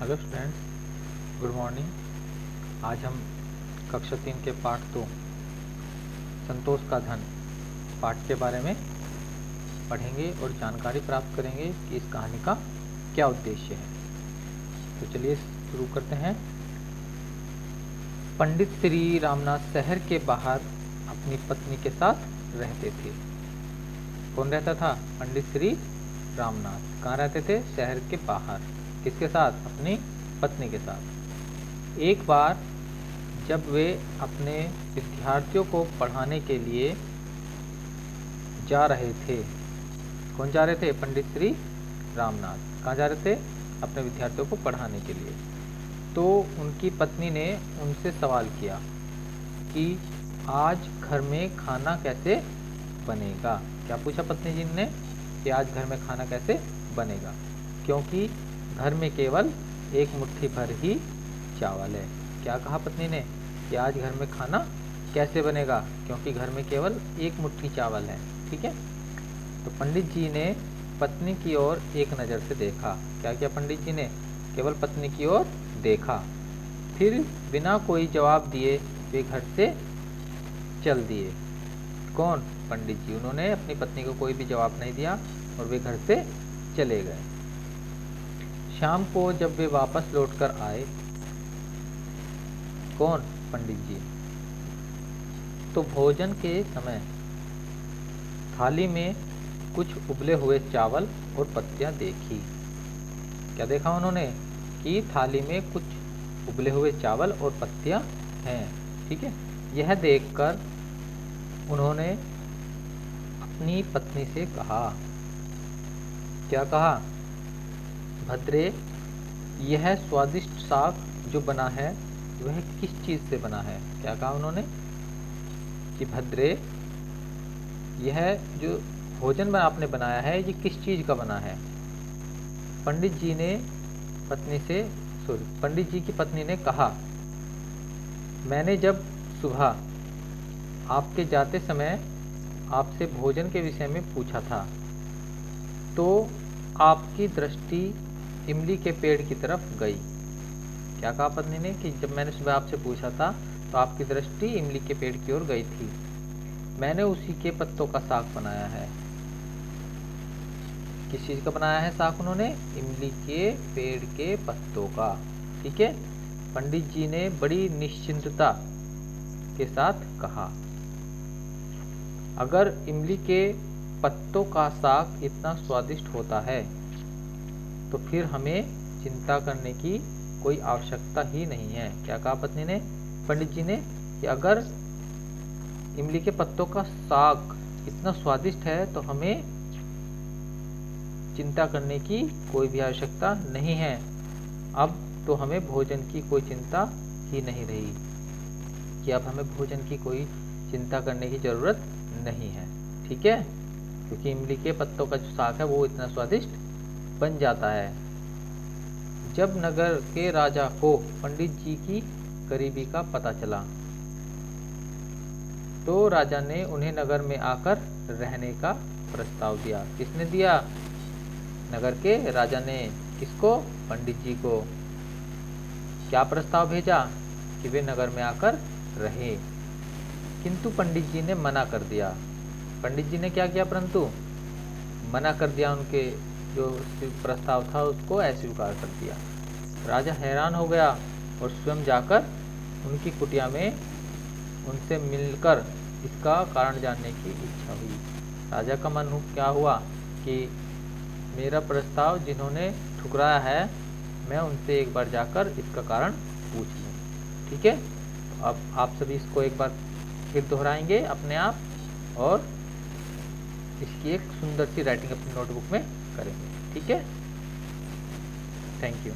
Hello students, good morning. आज हम कक्षा 3 के पाठ 2 संतोष का धन पाठ के बारे में पढ़ेंगे और जानकारी प्राप्त करेंगे कि इस कहानी का क्या उद्देश्य है। तो चलिए शुरू करते हैं। पंडित श्री रामनाथ शहर के बाहर अपनी पत्नी के साथ रहते थे। कौन रहता था? पंडित श्री रामनाथ। कहाँ रहते थे? शहर के बाहर। किसके साथ? अपनी पत्नी के साथ। एक बार जब वे अपने विद्यार्थियों को पढ़ाने के लिए जा रहे थे। कौन जा रहे थे? पंडित श्री रामनाथ। कहाँ जा रहे थे? अपने विद्यार्थियों को पढ़ाने के लिए। तो उनकी पत्नी ने उनसे सवाल किया कि आज घर में खाना कैसे बनेगा। क्या पूछा पत्नी जी ने? कि आज घर में खाना कैसे बनेगा, क्योंकि घर में केवल एक मुट्ठी भर ही चावल है। क्या कहा पत्नी ने? कि आज घर में खाना कैसे बनेगा, क्योंकि घर में केवल एक मुट्ठी चावल है। ठीक है। तो पंडित जी ने पत्नी की ओर एक नज़र से देखा। क्या किया पंडित जी ने? केवल पत्नी की ओर देखा। फिर बिना कोई जवाब दिए वे घर से चल दिए। कौन? पंडित जी। उन्होंने अपनी पत्नी को कोई भी जवाब नहीं दिया और वे घर से चले गए। शाम को जब वे वापस लौटकर आए। कौन? पंडित जी। तो भोजन के समय थाली में कुछ उबले हुए चावल और पत्तियां देखी। क्या देखा उन्होंने? कि थाली में कुछ उबले हुए चावल और पत्तियां हैं। ठीक है। यह देखकर उन्होंने अपनी पत्नी से कहा। क्या कहा? भद्रे, यह स्वादिष्ट साग जो बना है वह किस चीज़ से बना है? क्या कहा उन्होंने? कि भद्रे, यह जो भोजन आपने बनाया है ये किस चीज़ का बना है? पंडित जी की पत्नी ने कहा, मैंने जब सुबह आपके जाते समय आपसे भोजन के विषय में पूछा था तो आपकी दृष्टि इमली के पेड़ की तरफ गई। क्या कहा पत्नी ने? कि जब मैंने सुबह आपसे पूछा था तो आपकी दृष्टि इमली के पेड़ की ओर गई थी। मैंने उसी के पत्तों का साग बनाया है। किस चीज़ का बनाया है साग उन्होंने? इमली के पेड़ के पत्तों का। ठीक है। पंडित जी ने बड़ी निश्चिंतता के साथ कहा, अगर इमली के पत्तों का साग इतना स्वादिष्ट होता है तो फिर हमें चिंता करने की कोई आवश्यकता ही नहीं है। क्या कहा पत्नी ने? पंडित जी ने कि अगर इमली के पत्तों का साग इतना स्वादिष्ट है तो हमें चिंता करने की कोई भी आवश्यकता नहीं है। अब तो हमें भोजन की कोई चिंता ही नहीं रही, कि अब हमें भोजन की कोई चिंता करने की ज़रूरत नहीं है। ठीक है। क्योंकि इमली के पत्तों का जो साग है वो इतना स्वादिष्ट बन जाता है। जब नगर के राजा को पंडित जी की गरीबी का पता चला तो राजा ने उन्हें नगर में आकर रहने का प्रस्ताव दिया। किसने दिया? नगर के राजा ने। किसको? पंडित जी को। क्या प्रस्ताव भेजा? कि वे नगर में आकर रहे। किंतु पंडित जी ने मना कर दिया। पंडित जी ने क्या किया? परंतु मना कर दिया। उनके जो प्रस्ताव था उसको अस्वीकार कर दिया। राजा हैरान हो गया और स्वयं जाकर उनकी कुटिया में उनसे मिलकर इसका कारण जानने की इच्छा हुई। राजा का मन क्या हुआ कि मेरा प्रस्ताव जिन्होंने ठुकराया है मैं उनसे एक बार जाकर इसका कारण पूछ लूँ। ठीक है। तो अब आप सभी इसको एक बार फिर दोहराएंगे अपने आप और इसकी एक सुंदर सी राइटिंग अपनी नोटबुक में करेंगे। ठीक है। Thank you.